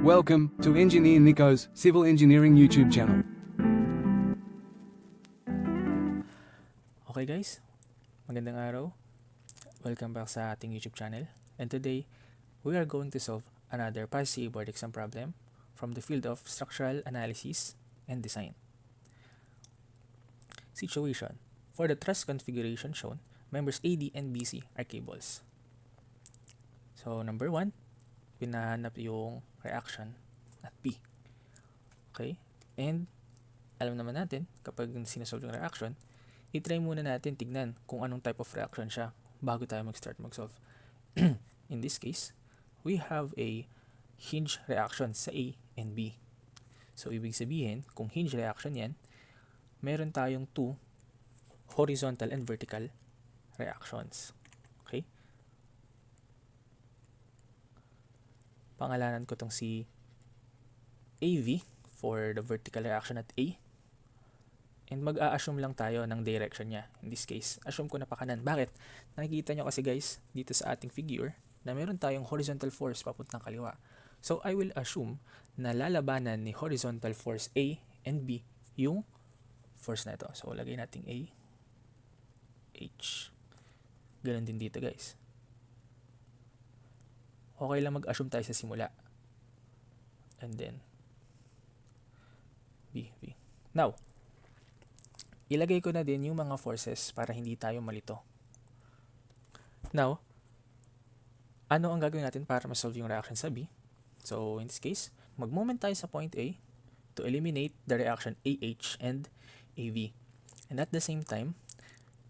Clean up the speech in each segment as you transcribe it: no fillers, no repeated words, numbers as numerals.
Welcome to Engineer Nico's Civil Engineering YouTube channel. Okay guys, magandang araw. Welcome back sa ating YouTube channel. And today, we are going to solve another PASI board exam problem from the field of structural analysis and design. Situation: for the truss configuration shown, members AD and BC are cables. So number 1, pinahanap yung reaction at P. Okay? And alam naman natin, kapag sinasolve yung reaction, i-try muna natin tignan kung anong type of reaction siya bago tayo mag-start mag-solve. In this case, we have a hinge reaction sa A and B. So, ibig sabihin, kung hinge reaction yan, meron tayong 2 horizontal and vertical reactions. Okay? Pangalanan ko tong si AV for the vertical reaction at A. And mag-a-assume lang tayo ng direction niya. In this case, assume ko na pa kanan. Bakit? Nakikita nyo kasi guys, dito sa ating figure, na meron tayong horizontal force papuntang kaliwa. So, I will assume na lalabanan ni horizontal force A and B yung force na ito. So, lagay natin A, H. Ganun din dito guys. Okay lang mag-assume tayo sa simula. And then, B. Now, ilagay ko na din yung mga forces para hindi tayo malito. Now, ano ang gagawin natin para ma-solve yung reaction sa B? So, in this case, mag-moment tayo sa point A to eliminate the reaction AH and AV. And at the same time,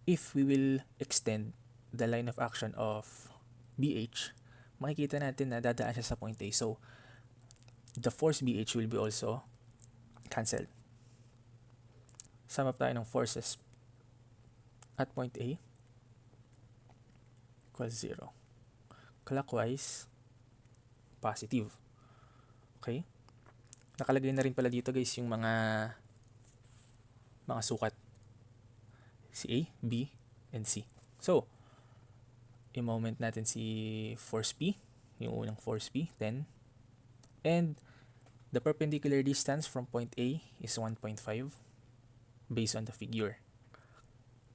if we will extend the line of action of BH, makikita natin na dadaan siya sa point A. So, the force BH will be also cancelled. Sum up tayo ng forces at point A equals 0. Clockwise, positive. Okay? Nakalagay na rin pala dito guys yung mga sukat. Si A, B, and C. So, i-moment natin si force P, yung unang force P, 10. And the perpendicular distance from point A is 1.5 based on the figure.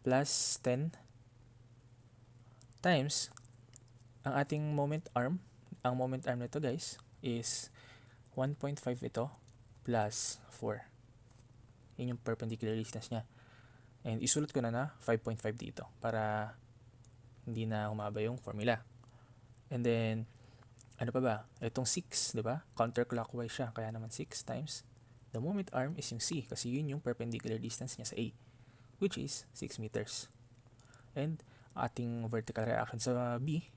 Plus 10 times ang ating moment arm. Ang moment arm nito guys is 1.5 ito plus 4. Yun yung perpendicular distance niya. And isulat ko na 5.5 dito para hindi na humaba yung formula. And then, ano pa ba? Itong 6, di ba? Counterclockwise siya. Kaya naman 6 times the moment arm is yung C kasi yun yung perpendicular distance niya sa A, which is 6 meters. And ating vertical reaction sa B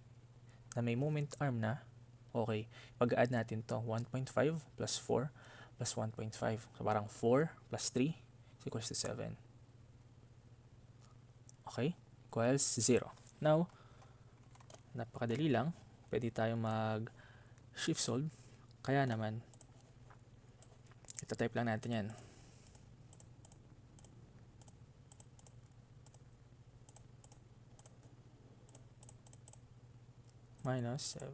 na may moment arm na, okay, pag-add natin to 1.5 plus 4 plus 1.5. So parang 4 plus 3 is equals to 7. Okay? Equals 0. Now, napakadali lang. Pwede tayo mag-shift solve. Kaya naman, ito-type lang natin yan. Minus 7.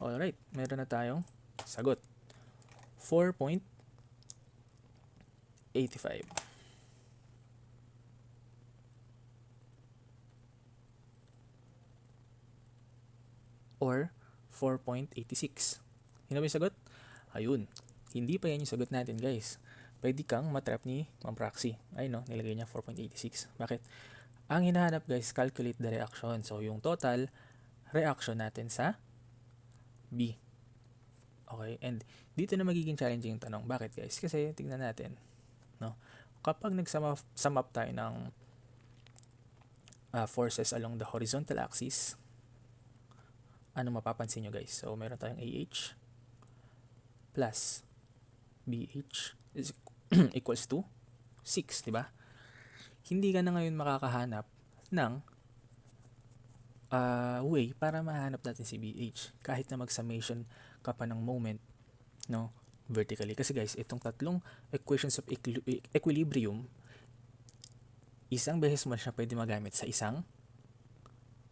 Alright, meron na tayong sagot. 4.85. Or 4.86. Yun ba yung sagot? Ayun. Hindi pa yan yung sagot natin guys. Pwede kang matrap ni Ma'am Praxi. Ayun no, nilagay niya 4.86. Bakit? Ang hinahanap guys, calculate the reaction. So yung total reaction natin sa B. Okay, and dito na magiging challenging yung tanong. Bakit guys? Kasi tingnan natin, no? Kapag nag-sum up tayo ng forces along the horizontal axis, ano mapapansin nyo guys? So meron tayong AH plus BH is equals to 6, di ba? Hindi ka na ngayon makakahanap ng way para mahanap natin si BH kahit na mag-summation ka pa ng moment, no, vertically. Kasi guys, itong tatlong equations of equilibrium, isang beses mo siya pwede magamit sa isang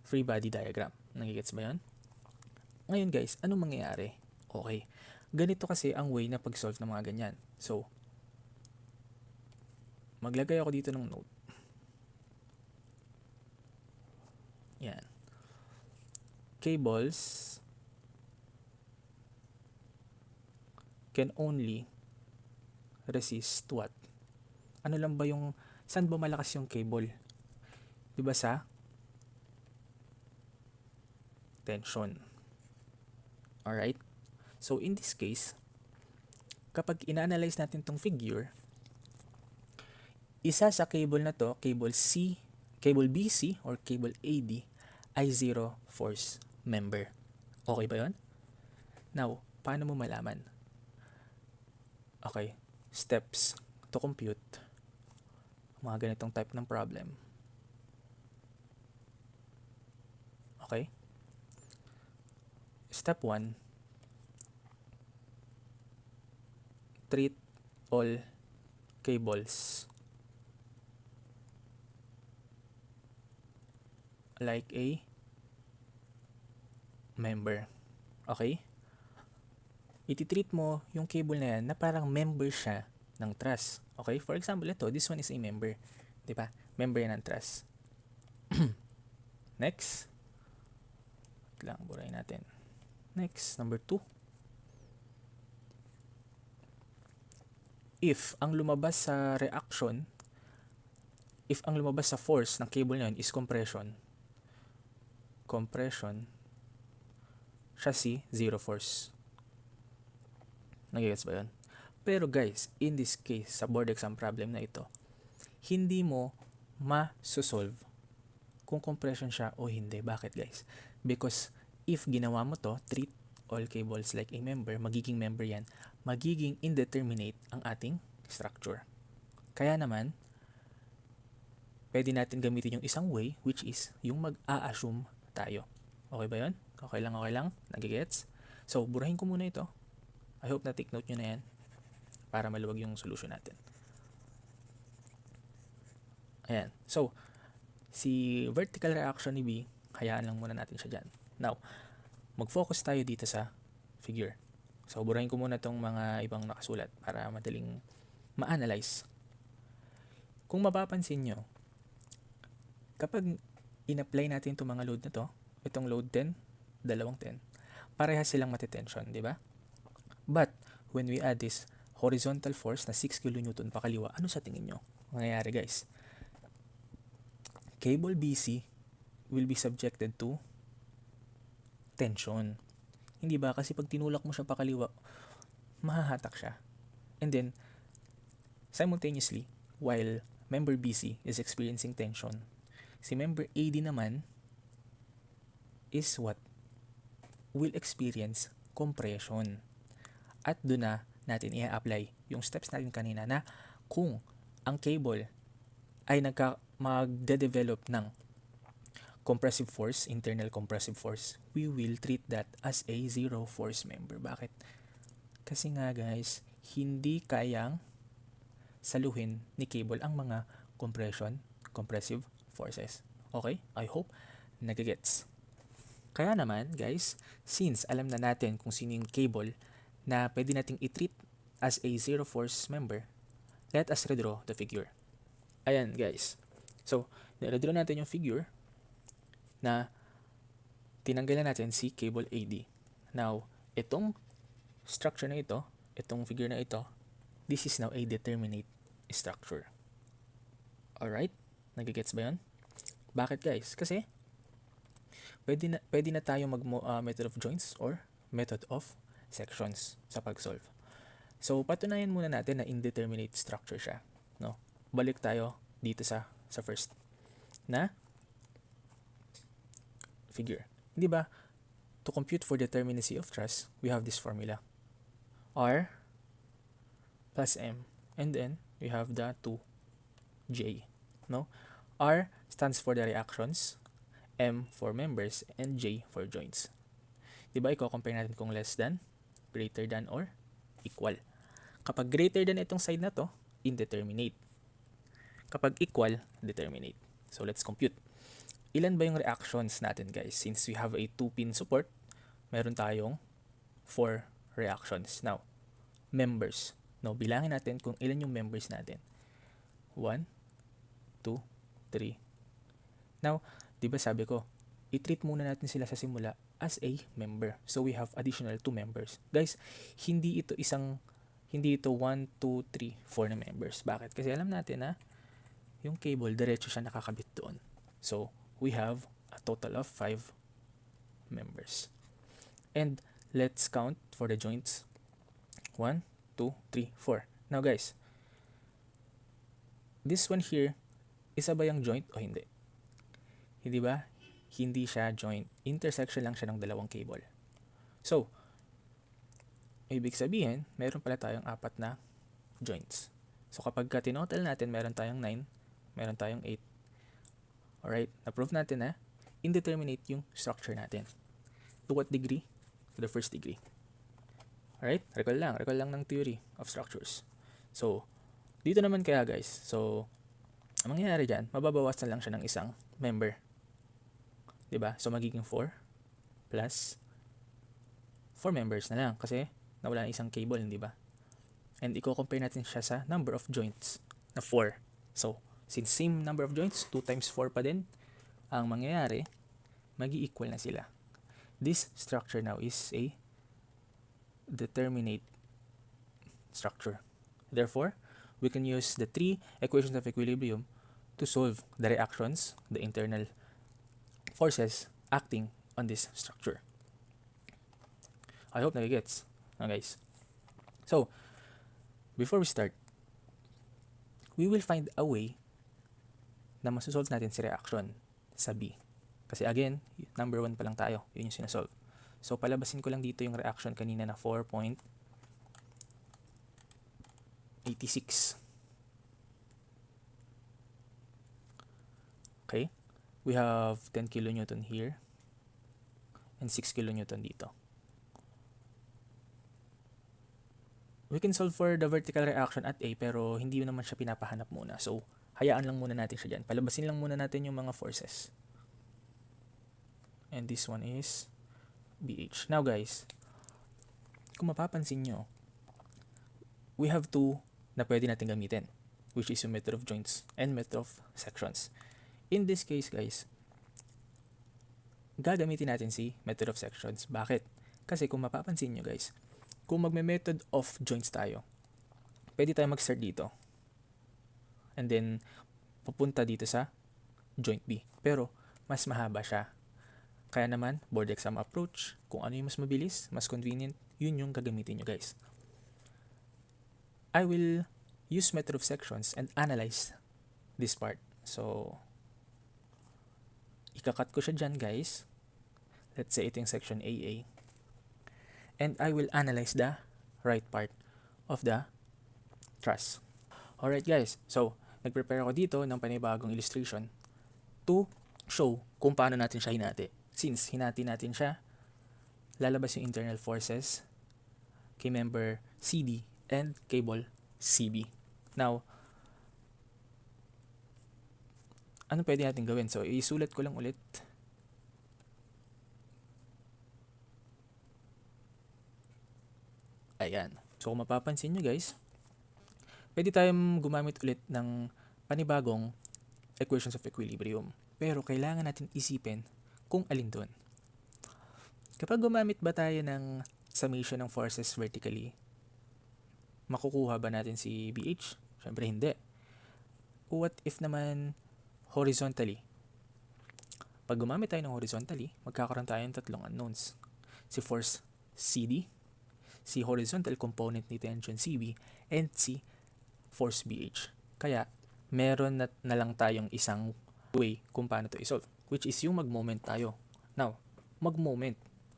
free body diagram. Nagigets ba yun? Ngayon guys, anong mangyayari? Okay. Ganito kasi ang way na pag-solve ng mga ganyan. So, maglagay ako dito ng note. Yan. Cables can only resist what? Ano lang ba yung, saan ba malakas yung cable? Diba sa tension. Alright? So, in this case, kapag ina-analyze natin tong figure, isa sa cable na to, cable BC or cable AD, ay zero force member. Okay ba yun? Now, paano mo malaman? Okay, steps to compute mga ganitong type ng problem. Okay? Step 1, treat all cables like a member. Okay? Ititreat mo yung cable na yan na parang member siya ng truss. Okay? For example, ito, this one is a member. Diba? Member yan ng truss. Next. Wait lang, burahin natin. Next, number 2. If ang lumabas sa reaction, if ang lumabas sa force ng cable na yun is compression, siya si zero force. Nagigets ba yun? Pero guys, in this case, sa board exam problem na ito, hindi mo ma-solve kung compression siya o hindi. Bakit guys? Because if ginawa mo to, treat all cables like a member, magiging member yan, magiging indeterminate ang ating structure. Kaya naman, pwede natin gamitin yung isang way, which is yung mag-a-assume tayo. Okay ba yun? Okay lang? Nagigets? So, burahin ko muna ito. I hope na take note nyo na yan para maluwag yung solution natin. Ayan. So, si vertical reaction ni B, hayaan lang muna natin siya dyan. Now, mag-focus tayo dito sa figure. So, burahin ko muna itong mga ibang nakasulat para madaling ma-analyze. Kung mapapansin nyo, kapag in-apply natin itong mga load na to, itong load 10, dalawang 10, parehas silang matitension, di ba? But, when we add this horizontal force na 6 kN pakaliwa, ano sa tingin nyo? Mangyayari guys. Cable BC will be subjected to tension. Hindi ba? Kasi pag tinulak mo siya pakaliwa, mahahatak siya. And then, simultaneously, while member BC is experiencing tension, si member AD naman is what? Will experience compression. At doon na natin i-apply yung steps natin kanina na kung ang cable ay magde-develop ng compressive force, internal compressive force, we will treat that as a zero force member. Bakit? Kasi nga guys, hindi kayang saluhin ni cable ang mga compressive forces. Okay? I hope nagigets. Kaya naman guys, since alam na natin kung sino yung cable na pwede nating i-treat as a zero force member, let us redraw the figure. Ayan guys. So, redraw natin yung figure na tinanggalan natin si cable AD. Now, itong structure na ito, itong figure na ito, this is now a determinate structure. Alright? Nagigets ba yun? Bakit guys? Kasi, pwede na tayo method of joints or method of sections sa pag-solve. So, patunayan muna natin na indeterminate structure siya. No? Balik tayo dito sa first na figure. Hindi ba? To compute for determinacy of truss, we have this formula. R plus M. And then, we have the 2J. No? R stands for the reactions, M for members, and J for joints. Diba, i-compare natin kung less than, greater than, or equal. Kapag greater than itong side na to, indeterminate. Kapag equal, determinate. So, let's compute. Ilan ba yung reactions natin, guys? Since we have a 2-pin support, meron tayong 4 reactions. Now, members. No, bilangin natin kung ilan yung members natin. 1, 2, 3. Now, di ba sabi ko, i-treat muna natin sila sa simula as a member. So, we have additional 2 members. Guys, hindi ito 1, 2, 3, 4 na members. Bakit? Kasi alam natin na yung cable, diretso siya nakakabit doon. So, we have a total of 5 members. And let's count for the joints. 1, 2, 3, 4. Now guys, this one here, isa ba yung joint o hindi? Hindi ba? Hindi siya joint. Intersection lang siya ng dalawang cable. So, ibig sabihin, meron pala tayong 4 na joints. So kapag tinotal natin, meron tayong 9, meron tayong 8. Alright, na-prove natin na indeterminate yung structure natin. To what degree? To the first degree. Alright, recall lang ng theory of structures. So, dito naman kaya guys, so, ang mangyayari dyan, mababawasan lang siya ng isang member. Diba? So, magiging 4 plus 4 members na lang kasi nawala ng isang cable, di ba? And i-compare natin siya sa number of joints na 4. So, since same number of joints, 2 times 4 pa din, ang mangyayari, magi-equal na sila. This structure now is a determinate structure. Therefore, we can use the 3 equations of equilibrium to solve the reactions, the internal forces acting on this structure. I hope nagigets. Guys. So, before we start, we will find a way na masosolve natin si reaction sa B. Kasi again, number 1 pa lang tayo. Yun yung sinasolve. So, palabasin ko lang dito yung reaction kanina na 4.86. Okay? We have 10 kilonewton here and 6 kilonewton dito. We can solve for the vertical reaction at A pero hindi naman siya pinapahanap muna. So, hayaan lang muna natin siya dyan. Palabasin lang muna natin yung mga forces. And this one is BH. Now guys, kung mapapansin nyo, we have 2 na pwede natin gamitin, which is yung method of joints and method of sections. In this case guys, gagamitin natin si method of sections. Bakit? Kasi kung mapapansin nyo guys, kung magme-method of joints tayo, pwede tayo mag-start dito. And then, pupunta dito sa joint B. Pero, mas mahaba siya. Kaya naman, board exam approach, kung ano yung mas mabilis, mas convenient, yun yung gagamitin nyo guys. I will use method of sections and analyze this part. So, ikakat ko siya dyan guys. Let's say ito yung section AA. And I will analyze the right part of the truss. Alright guys, so nag-prepare ako dito ng panibagong illustration to show kung paano natin siya hinati. Since hinati natin siya, lalabas yung internal forces kay member CD and cable CB. Now, ano pwede natin gawin? So, isulat ko lang ulit. Ayan. So, kung mapapansin nyo guys, pwede tayong gumamit ulit ng panibagong equations of equilibrium. Pero kailangan natin isipin kung alin doon. Kapag gumamit ba tayo ng summation ng forces vertically, makukuha ba natin si BH? Siyempre hindi. What if naman horizontally? Pag gumamit tayo ng horizontally, magkakaroon tayo ng 3 unknowns. Si force CD, si horizontal component ni tension CB, and si force BH. Kaya, meron na lang tayong isang way kung paano to isolve, which is yung mag-moment tayo. Now, mag-moment,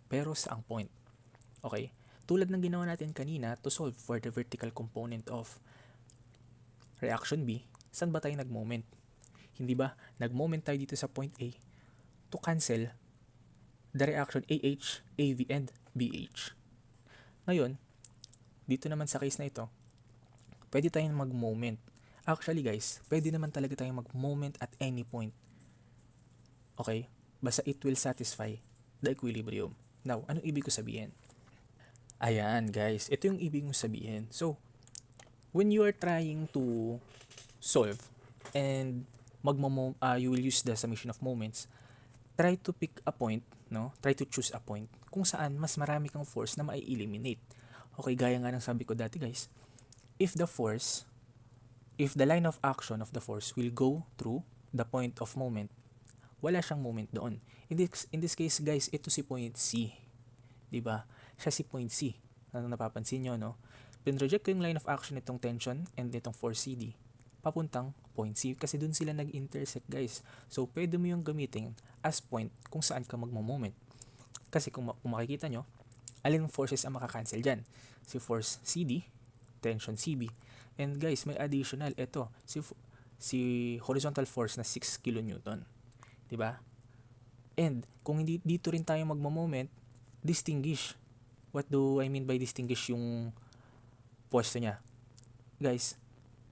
pero saang point? Okay? Tulad ng ginawa natin kanina to solve for the vertical component of reaction B, saan ba tayo nag-moment? Hindi ba nag-moment tayo dito sa point A to cancel the reaction AH, AV, and BH. Ngayon, dito naman sa case na ito, pwede tayong mag-moment. Actually guys, pwede naman talaga tayong mag-moment at any point. Okay? Basta it will satisfy the equilibrium. Now, anong ibig ko sabihin? Ayan guys, ito yung ibig kong sabihin. So, when you are trying to solve and you will use the summation of moments, try to pick a point, no? Try to choose a point kung saan mas marami kang force na mai-eliminate. Okay, gaya nga ng sabi ko dati guys, if the line of action of the force will go through the point of moment, wala siyang moment doon. In this case guys, ito si point C. 'Di ba? Siya si point C. Ano napapansin nyo, no? Pinroject ko yung line of action nitong tension and nitong force CD papuntang point C kasi dun sila nag-intersect guys. So, pwede mo yung gamitin as point kung saan ka magmo-moment. Kasi kung makikita nyo, alin forces ang makakancel dyan? Si force CD, tension CB. And guys, may additional, ito, si horizontal force na 6 kN. Diba? And, kung hindi dito rin tayo magmo-moment, distinguish. What do I mean by distinguish yung pwesto niya? Guys,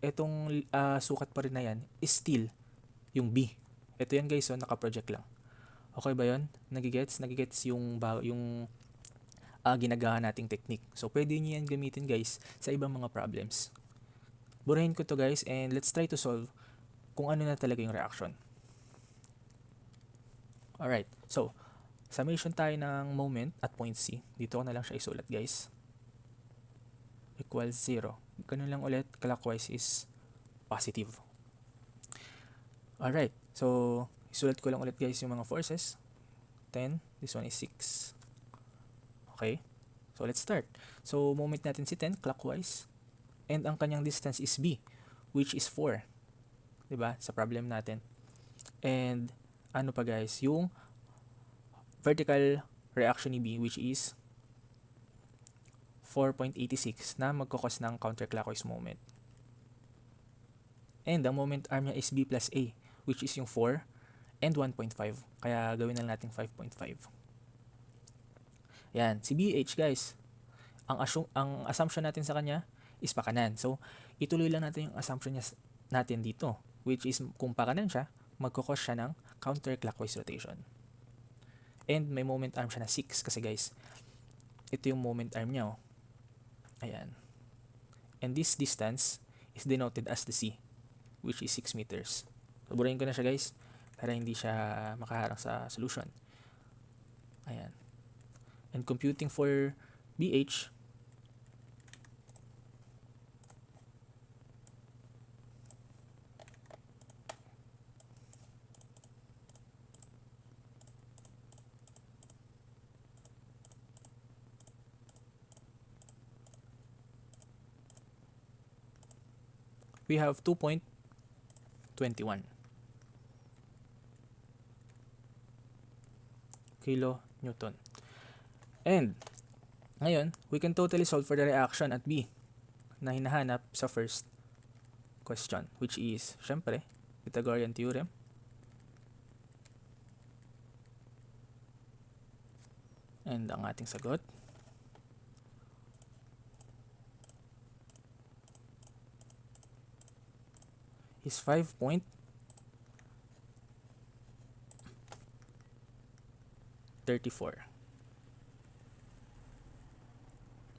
etong sukat pa rin na yan is still yung B. Ito yan guys, so naka-project lang. Okay ba yun? Nagigets yung ginagawa nating technique. So, pwede nyo yan gamitin guys sa ibang mga problems. Burahin ko to guys and let's try to solve kung ano na talaga yung reaction. Alright, so, summation tayo ng moment at point C. Dito ko na lang siya isulat guys. Equals 0. Ganun lang ulit, clockwise is positive. Alright, so isulat ko lang ulit guys yung mga forces. 10, this one is 6. Okay, so let's start. So moment natin si 10 clockwise and ang kanyang distance is B, which is 4. Diba? Sa problem natin. And ano pa guys, yung vertical reaction ni B, which is 4.86 na magkakos ng counterclockwise moment. And ang moment arm niya is B plus A, which is yung 4 and 1.5. Kaya gawin na natin 5.5. Yan, si BH guys, ang assumption natin sa kanya is pakanan. So, ituloy lang natin yung assumption natin dito, which is kung pakanan siya, magkakos siya ng counterclockwise rotation. And may moment arm siya na 6 kasi guys, ito yung moment arm niya. Ayan. And this distance is denoted as the C, which is 6 meters. So, burahin ko na siya guys para hindi siya makaharang sa solution. Ayan. And computing for BH, we have 2.21 kilonewton. And ngayon, we can totally solve for the reaction at B na hinahanap sa first question, which is, syempre, Pythagorean theorem. And ang ating sagot is 5.34.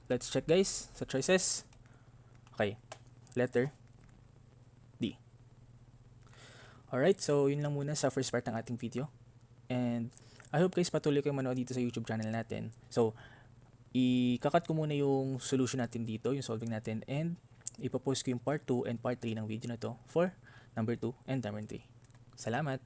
Let's check guys sa choices. Okay, letter D. Alright, so yun lang muna sa first part ng ating video. And I hope guys patuloy kayong manood dito sa YouTube channel natin. So, ikakat ko muna yung solution natin dito, yung solving natin, and ipopost ko yung part 2 and part 3 ng video na to for number 2 and number 3. Salamat!